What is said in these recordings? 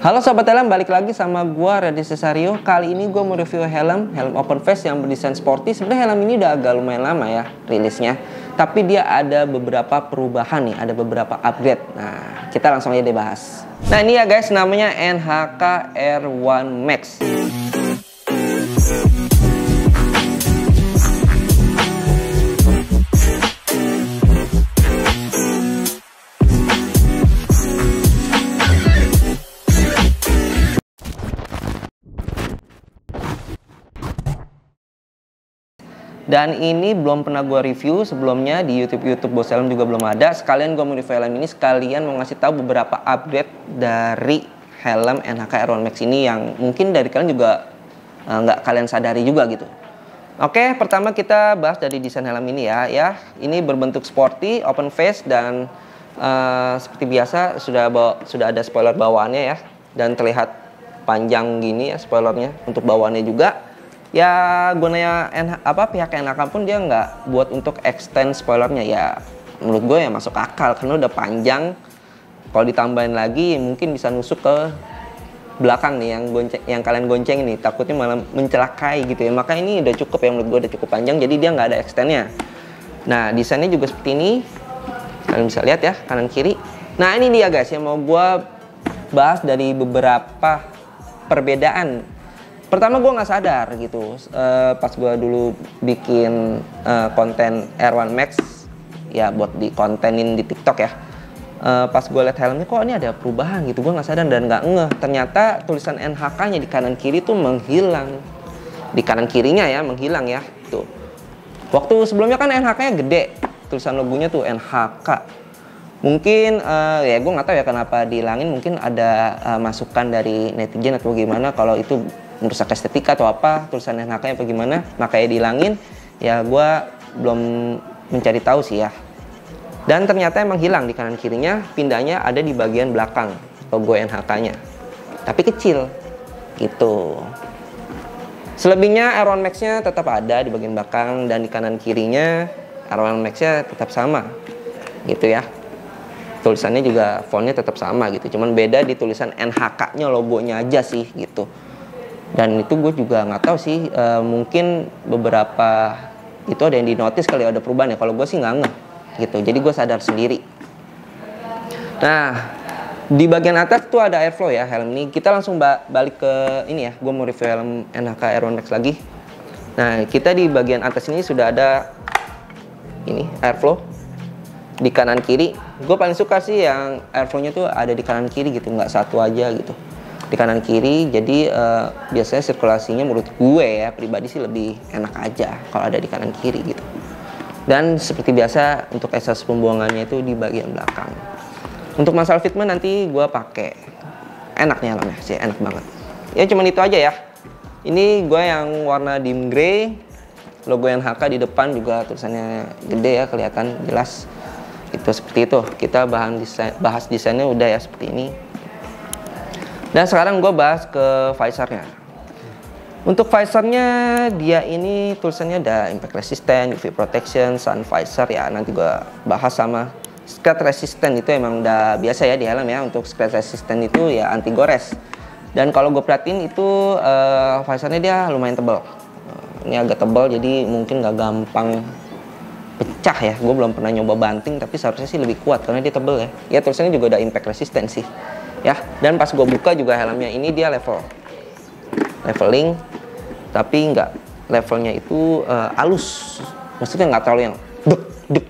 Halo Sobat Helm, balik lagi sama gua Reddy Cesario. Kali ini gua mau review helm open face yang berdesain sporty. Sebenarnya helm ini udah agak lumayan lama ya rilisnya, tapi dia ada beberapa perubahan nih, ada beberapa upgrade. Nah, kita langsung aja deh bahas. Nah, ini ya guys, namanya NHK R1 Max. Dan ini belum pernah gue review sebelumnya di YouTube Bos Helm juga belum ada. Sekalian gue mau review helm ini, sekalian mau ngasih tahu beberapa upgrade dari helm NHK R1 Max ini yang mungkin dari kalian juga nggak kalian sadari juga gitu. Oke, pertama kita bahas dari desain helm ini ya. Ini berbentuk sporty, open face, dan seperti biasa sudah ada spoiler bawaannya ya, dan terlihat panjang gini ya spoilernya untuk bawaannya juga. Ya gunanya pihak NHK pun dia nggak buat untuk extend spoilernya, ya menurut gue ya masuk akal karena udah panjang. Kalau ditambahin lagi mungkin bisa nusuk ke belakang nih yang kalian gonceng ini, takutnya malah mencelakai gitu ya. Maka ini udah cukup ya, menurut gue udah cukup panjang, jadi dia nggak ada extendnya. Nah, desainnya juga seperti ini, kalian bisa lihat ya kanan kiri. Nah, ini dia guys yang mau gue bahas dari beberapa perbedaan. Pertama gue nggak sadar gitu, pas gue dulu bikin konten R1 Max ya buat dikontenin di TikTok ya, pas gue liat helmnya kok ini ada perubahan gitu, gue nggak sadar dan nggak ngeh. Ternyata tulisan NHK-nya di kanan kiri tuh menghilang, di kanan kirinya ya menghilang ya tuh. Waktu sebelumnya kan NHK-nya gede, tulisan logonya tuh NHK. Mungkin ya gue nggak tahu ya kenapa dihilangin, mungkin ada masukan dari netizen atau gimana kalau itu merusak estetika atau apa tulisan NHK apa gimana, makanya dihilangin. Ya gue belum mencari tahu sih ya. Dan ternyata emang hilang di kanan kirinya, pindahnya ada di bagian belakang logo NHK-nya, tapi kecil gitu. Selebihnya R1 Max-nya tetap ada di bagian belakang, dan di kanan kirinya R1 Max-nya tetap sama gitu ya. Tulisannya juga fontnya tetap sama gitu, cuman beda di tulisan NHK-nya, logonya aja sih gitu. Dan itu gue juga nggak tahu sih, mungkin beberapa itu ada yang di notice kali ada perubahan ya. Kalau gue sih nggak ngeh gitu, jadi gue sadar sendiri. Nah, di bagian atas tuh ada airflow ya helm ini. Kita langsung balik ke ini ya, gue mau review helm NHK R1 Max lagi. Nah, kita di bagian atas ini sudah ada ini airflow di kanan kiri. Gue paling suka sih yang airflow-nya tuh ada di kanan kiri gitu, nggak satu aja gitu di kanan kiri. Jadi biasanya sirkulasinya menurut gue ya pribadi sih lebih enak aja kalau ada di kanan kiri gitu. Dan seperti biasa untuk exhaust pembuangannya itu di bagian belakang. Untuk masalah fitment nanti gue pakai, enaknya helmnya sih enak banget ya. Cuman itu aja ya. Ini gue yang warna dim grey, logo NHK di depan juga tulisannya gede ya, kelihatan jelas. Itu seperti itu. Kita bahas desainnya udah ya seperti ini. Dan sekarang gue bahas ke visornya. Untuk visornya dia ini tulisannya ada impact resistant, UV protection, sun visor ya. Nanti gue bahas sama scratch resistant, itu emang udah biasa ya di helm ya. Untuk scratch resistant itu ya anti gores. Dan kalau gue perhatiin itu visornya dia lumayan tebal. Ini agak tebal, jadi mungkin gak gampang pecah ya. Gue belum pernah nyoba banting, tapi seharusnya sih lebih kuat karena dia tebal ya. Ya tulisannya juga ada impact resistant sih ya. Dan pas gue buka juga helmnya ini dia leveling, tapi nggak levelnya itu halus, maksudnya nggak terlalu yang dek.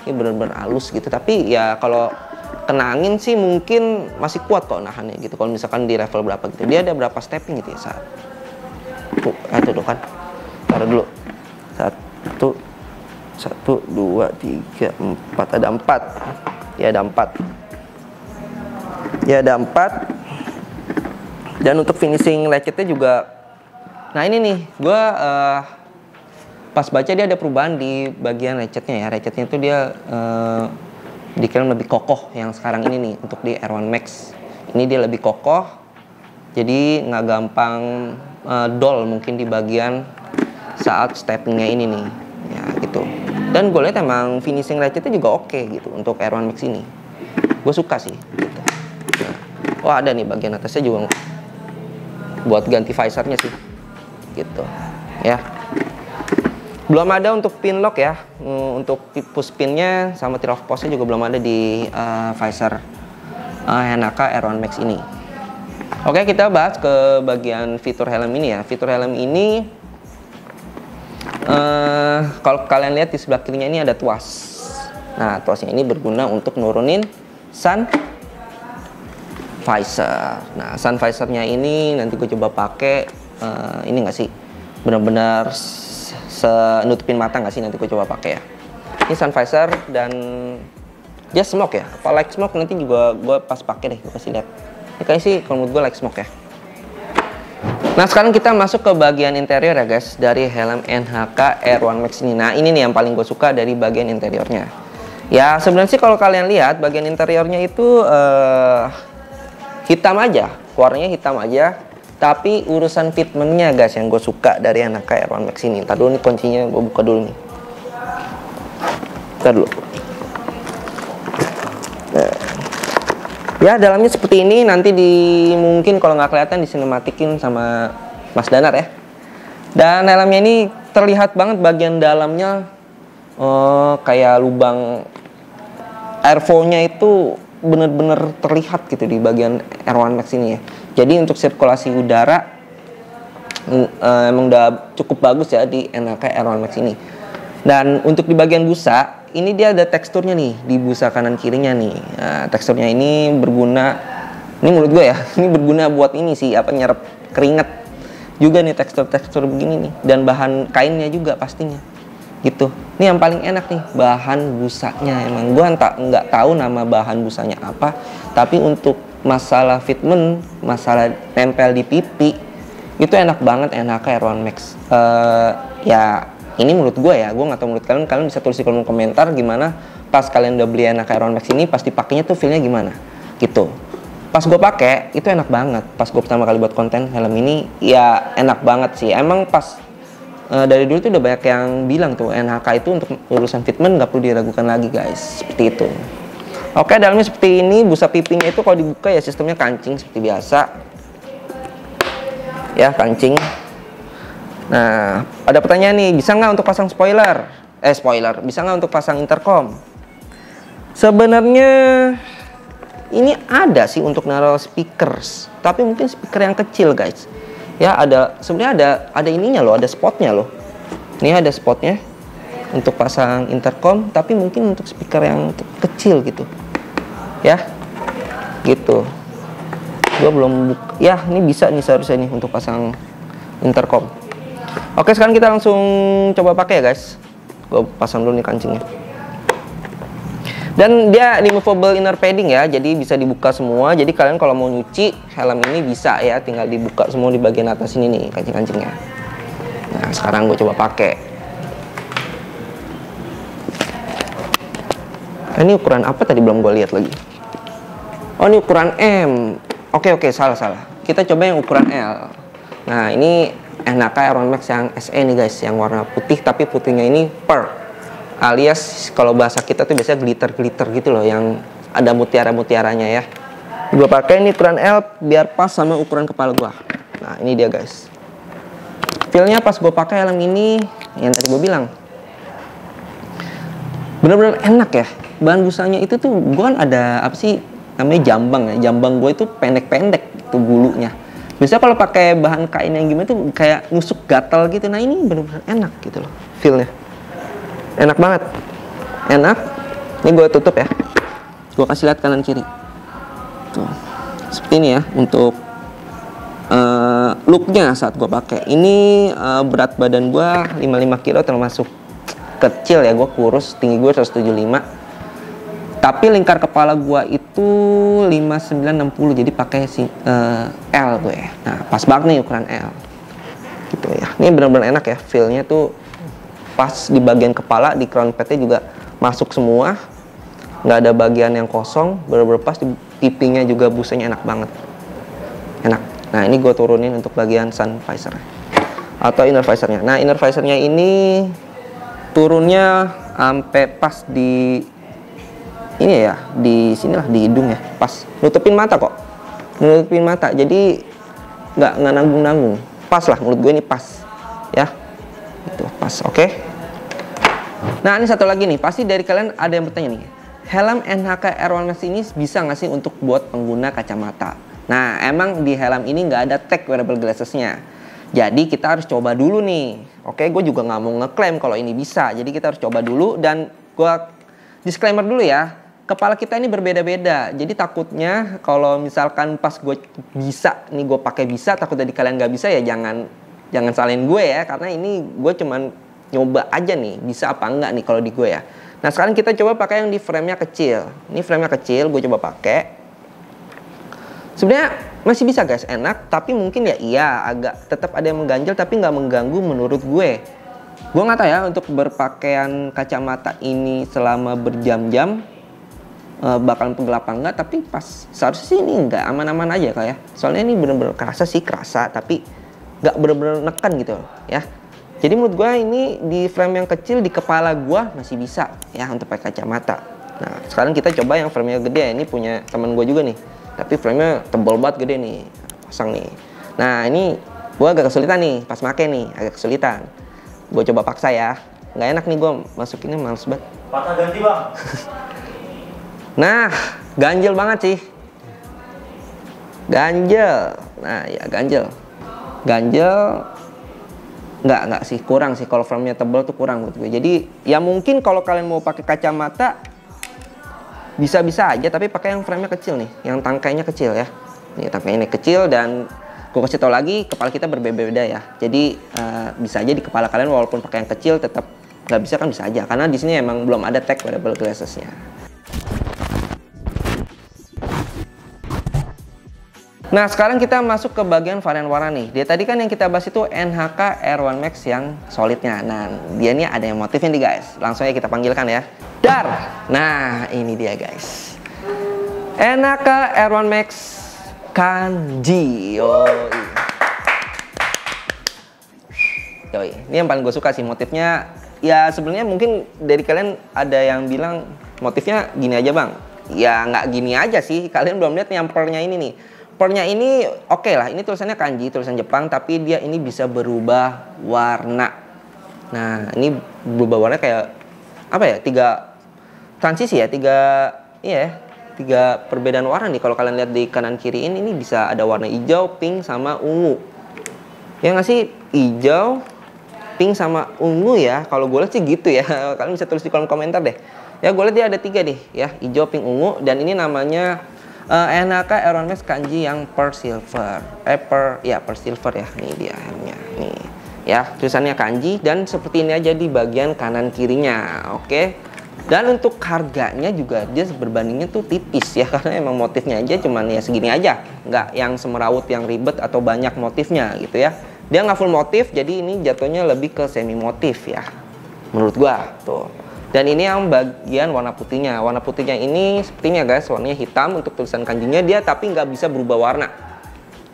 Ini bener-bener halus gitu. Tapi ya kalau kena angin sih mungkin masih kuat kok nahannya gitu. Kalau misalkan di level berapa gitu, dia ada berapa stepping gitu ya. Itu tuh kan, taruh dulu 1, 2, 3, 4, ada 4 ya, ada 4. Dan untuk finishing latchetnya juga, nah ini nih gue pas baca dia ada perubahan di bagian latchetnya ya. Latchetnya itu dia diklaim lebih kokoh yang sekarang ini nih. Untuk di R1 Max ini dia lebih kokoh, jadi nggak gampang dol mungkin di bagian saat steppingnya ini nih ya gitu. Dan gue lihat emang finishing latchetnya juga oke gitu untuk R1 Max ini, gue suka sih gitu. Nah, Oh ada nih bagian atasnya juga buat ganti visornya sih, gitu ya. Belum ada untuk pin lock ya, untuk push pinnya sama tire of post-nya juga belum ada di visor Hannaka R1 Max ini. Oke, kita bahas ke bagian fitur helm ini ya. Fitur helm ini kalau kalian lihat di sebelah kirinya ini ada tuas. Nah, tuasnya ini berguna untuk nurunin sun visor. Nah, sun visornya ini nanti gue coba pakai. Ini nggak sih, benar-benar nutupin mata nggak sih? Nanti gue coba pakai ya. Ini sun visor dan dia smoke ya. Kalau like smoke nanti juga gue pas pakai deh, gue kasih lihat. Ini kayaknya sih kalau menurut gue like smoke ya. Nah, sekarang kita masuk ke bagian interior ya guys, dari helm NHK R1 Max ini. Nah, ini nih yang paling gue suka dari bagian interiornya. Ya sebenarnya sih kalau kalian lihat bagian interiornya itu hitam aja, warnanya hitam aja. Tapi urusan fitmentnya guys yang gue suka dari NHK R1 Max ini. Ntar dulu nih kuncinya gue buka dulu nih. Ntar dulu. Nah. Ya dalamnya seperti ini, nanti mungkin kalau nggak kelihatan disinematicin sama Mas Danar ya. Dan helmnya ini terlihat banget bagian dalamnya. Kayak lubang airflow-nya itu bener-bener terlihat gitu di bagian R1 Max ini ya. Jadi untuk sirkulasi udara emang udah cukup bagus ya di NHK R1 Max ini. Dan untuk di bagian busa, ini dia ada teksturnya nih di busa kanan kirinya nih. Nah, teksturnya ini berguna, ini menurut gue ya, ini berguna buat ini sih, nyerap keringat juga nih tekstur-tekstur begini nih. Dan bahan kainnya juga pastinya. Gitu. Ini yang paling enak nih, bahan busanya. Emang gue nggak tahu nama bahan busanya apa, tapi untuk masalah fitment, masalah tempel di pipi, itu enak banget NHK R1 Max. Ya ini menurut gue ya, gue nggak tahu menurut kalian. Kalian bisa tulis di kolom komentar gimana pas kalian udah beli NHK R1 Max ini, pas dipakainya tuh feelnya gimana gitu. Pas gue pakai itu enak banget. Pas gue pertama kali buat konten helm ini, ya enak banget sih. Emang pas dari dulu tuh udah banyak yang bilang tuh NHK itu untuk urusan fitment nggak perlu diragukan lagi guys, seperti itu. Oke, dalamnya seperti ini. Busa pipinya itu kalau dibuka ya sistemnya kancing seperti biasa ya, kancing. Nah, ada pertanyaan nih, bisa nggak untuk pasang spoiler, bisa nggak untuk pasang intercom? Sebenarnya ini ada sih untuk naruh speakers, tapi mungkin speaker yang kecil guys. Ya sebenarnya ada ininya loh, ada spotnya loh. Ini ada spotnya untuk pasang intercom, tapi mungkin untuk speaker yang kecil gitu. Ya, gitu. Gua belum buka. Ya, ini bisa nih seharusnya nih untuk pasang intercom. Oke, sekarang kita langsung coba pakai ya guys. Gue pasang dulu nih kancingnya. Dan dia removable inner padding ya, jadi bisa dibuka semua. Jadi kalian kalau mau nyuci helm ini bisa ya, tinggal dibuka semua di bagian atas ini nih kancing-kancingnya. Nah, sekarang gue coba pakai. Ini ukuran apa tadi belum gue lihat lagi. Oh, ini ukuran M. Oke, salah. Kita coba yang ukuran L. Nah, ini NHK R1 Max yang SE nih guys, yang warna putih, tapi putihnya ini pearl. Alias kalau bahasa kita tuh biasanya glitter gitu loh, yang ada mutiara-mutiaranya ya. Gue pakai ini ukuran L biar pas sama ukuran kepala gue. Nah, ini dia guys. Feelnya pas gue pakai helm ini, yang tadi gue bilang, bener-bener enak ya. Bahan busanya itu tuh, gue kan ada apa sih namanya jambang ya. Jambang gue itu pendek-pendek tuh bulunya. Biasanya kalau pakai bahan kain yang gimana tuh kayak nusuk gatal gitu. Nah, ini bener-bener enak gitu loh feelnya. Enak banget, enak. Ini gue tutup ya, gue kasih lihat kanan kiri tuh, seperti ini ya untuk looknya saat gue pakai. Ini berat badan gue 55 kilo, termasuk kecil ya, gue kurus, tinggi gue 175, tapi lingkar kepala gue itu 5960, jadi pakai L gue ya. Nah, pas banget nih ukuran L gitu ya. Ini benar-benar enak ya, feelnya tuh pas di bagian kepala, di crown padnya juga masuk semua, nggak ada bagian yang kosong, bener-bener pas. Di pipinya juga busanya enak banget, enak. Nah, ini gue turunin untuk bagian sun visor atau inner visornya. Nah, inner visornya ini turunnya sampai pas di ini ya, di sinilah, di hidung ya, pas nutupin mata kok. nutupin mata, jadi nggak nanggung-nanggung. Pas lah, menurut gue ini pas ya, itu pas. Oke. Nah ini satu lagi nih, pasti dari kalian ada yang bertanya nih, helm NHK R1 Max ini bisa nggak sih untuk buat pengguna kacamata? Nah emang di helm ini nggak ada tag wearable glasses-nya, jadi kita harus coba dulu nih. Oke, gue juga nggak mau ngeklaim kalau ini bisa, jadi kita harus coba dulu. Dan gue disclaimer dulu ya, kepala kita ini berbeda-beda, jadi takutnya kalau misalkan pas gue bisa nih, gue pakai bisa, takutnya di kalian nggak bisa ya jangan salahin gue ya, karena ini gue cuman nyoba aja nih bisa apa enggak nih kalau di gue ya. Nah sekarang kita coba pakai yang di frame-nya kecil. Ini frame-nya kecil, gue coba pakai. Sebenarnya masih bisa guys, enak, tapi mungkin ya iya agak tetap ada yang mengganjal, tapi nggak mengganggu menurut gue. Gue nggak tahu ya untuk berpakaian kacamata ini selama berjam-jam bakalan pegel apa enggak, tapi pas seharusnya sih ini enggak, aman-aman aja kayak. Soalnya ini bener-bener kerasa, tapi nggak bener-bener neken gitu ya. Jadi menurut gue ini di frame yang kecil di kepala gue masih bisa ya untuk pakai kacamata. Nah sekarang kita coba yang frame-nya gede. Ini punya teman gue juga nih, tapi frame-nya tebal banget, gede nih, pasang nih. Nah ini gue agak kesulitan nih pas make nih, agak kesulitan. Gue coba paksa ya, nggak enak nih gue masukinnya, males banget. Patah ganti bang. Nah ganjel banget sih, ganjel. Nah ya ganjel nggak sih, kurang sih kalau frame-nya tebal tuh, kurang menurut gue. Jadi ya mungkin kalau kalian mau pakai kacamata bisa-bisa aja, tapi pakai yang frame-nya kecil nih, yang tangkainya kecil ya. Nih tangkainya kecil, dan gue kasih tau lagi kepala kita berbeda-beda ya. Jadi bisa aja di kepala kalian walaupun pakai yang kecil tetap nggak bisa kan, bisa aja, karena di sini emang belum ada tag wearable glasses-nya. Nah sekarang kita masuk ke bagian varian warna nih. Dia tadi kan yang kita bahas itu NHK R1 Max yang solidnya. Nah dia ini ada yang motifnya nih guys. Langsung aja kita panggilkan ya. Dar. Nah ini dia guys, NHK R1 Max Kanji. Yoi. Ini yang paling gue suka sih motifnya. Ya sebenarnya mungkin dari kalian ada yang bilang motifnya gini aja bang. Ya nggak gini aja sih. Kalian belum lihat yang pearl-nya ini nih. Pearl-nya ini oke lah, ini tulisannya kanji, tulisan Jepang, tapi dia ini bisa berubah warna. Nah, ini berubah warna kayak apa ya? 3 transisi ya, 3 perbedaan warna nih. Kalau kalian lihat di kanan kiri ini bisa ada warna hijau, pink sama ungu. Ya nggak sih? Hijau, pink sama ungu ya. Kalau gue lihat sih gitu ya. Kalian bisa tulis di kolom komentar deh. Ya gue lihat dia ada 3 nih ya, hijau, pink, ungu, dan ini namanya NHK R1 Max Kanji yang Pearl Silver. Pearl Silver ya. Nih dia helmnya. Nih. Ya, tulisannya kanji dan seperti ini aja di bagian kanan kirinya. Oke. Dan untuk harganya juga dia berbandingnya tuh tipis ya, karena emang motifnya aja cuman ya segini aja. Nggak yang semerawut yang ribet atau banyak motifnya gitu ya. Dia nggak full motif, jadi ini jatuhnya lebih ke semi motif ya. Menurut gua tuh. Dan ini yang bagian warna putihnya. Warna putihnya ini sepertinya guys, warnanya hitam untuk tulisan kanjinya dia, tapi nggak bisa berubah warna.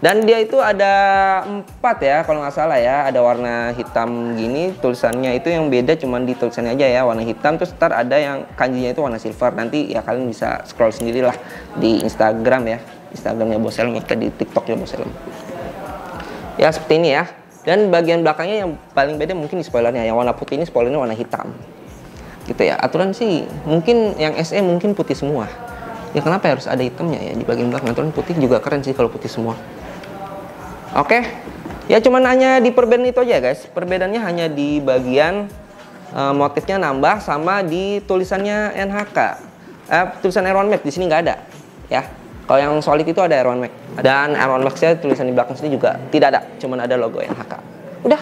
Dan dia itu ada 4 ya, kalau nggak salah ya. Ada warna hitam gini, tulisannya itu yang beda cuman di tulisannya aja ya, warna hitam. Terus ntar ada yang kanjinya itu warna silver. Nanti ya kalian bisa scroll sendiri lah di Instagram ya. Instagramnya Bos Helm, di TikToknya Bos Helm. Ya seperti ini ya. Dan bagian belakangnya yang paling beda mungkin di spoilernya. Yang warna putih ini spoilernya warna hitam. Gitu ya, aturan sih mungkin yang SE mungkin putih semua ya, kenapa harus ada hitamnya ya di bagian belakang? Aturan putih juga keren sih kalau putih semua. Oke ya, cuman hanya di perbedaan itu aja guys, perbedaannya hanya di bagian motifnya nambah sama di tulisannya NHK, tulisan R1 Max di sini nggak ada ya. Kalau yang solid itu ada R1 Max, dan R1 Max nya tulisan di belakang sini juga tidak ada, cuman ada logo NHK. Udah,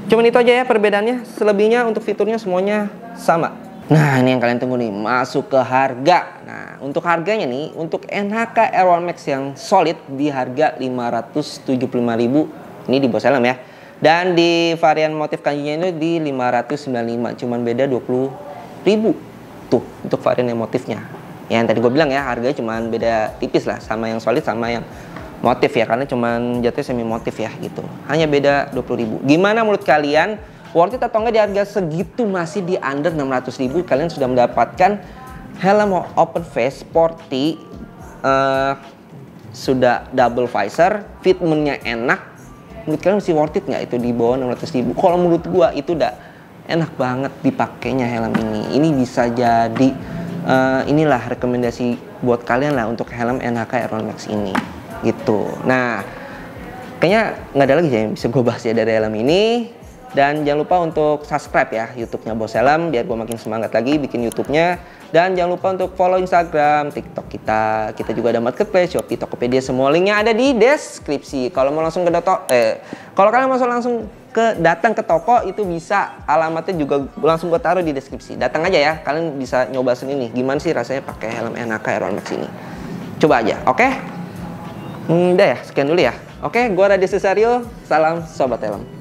cuman itu aja ya perbedaannya. Selebihnya untuk fiturnya semuanya sama. Nah ini yang kalian tunggu nih, masuk ke harga. Nah untuk harganya nih, untuk NHK R1 Max yang solid di harga 575.000 ini di Bos Helm ya. Dan di varian motif kanjinya itu di 595, cuman beda 20.000 tuh untuk varian yang motifnya. Yang tadi gue bilang ya, harganya cuman beda tipis lah sama yang solid sama yang motif ya, karena cuman jatuhnya semi motif ya gitu. Hanya beda 20.000. Gimana menurut kalian? Worth it atau enggak di harga segitu, masih di under 600.000 kalian sudah mendapatkan helm open face sporty sudah double visor, fitmentnya enak. Menurut kalian masih worth it nggak itu di bawah 600.000? Kalau menurut gua itu udah enak banget dipakainya helm ini. Ini bisa jadi inilah rekomendasi buat kalian lah untuk helm NHK Aeron Max ini gitu. Nah, kayaknya nggak ada lagi yang bisa gue bahas ya dari helm ini. Dan jangan lupa untuk subscribe ya YouTube-nya Bos Helm biar gue makin semangat lagi bikin YouTube-nya. Dan jangan lupa untuk follow Instagram, TikTok kita. Kita juga ada marketplace, Shopee, Tokopedia, semua linknya ada di deskripsi. Kalau mau langsung ke kalau kalian mau langsung datang ke toko itu bisa, alamatnya juga langsung gue taruh di deskripsi. Datang aja ya, kalian bisa nyoba sendiri nih. Gimana sih rasanya pakai helm NHK Aeron Max ini? Coba aja, oke? Udah ya, sekian dulu ya. Oke, gue Raditya Susario, salam Sobat Helm.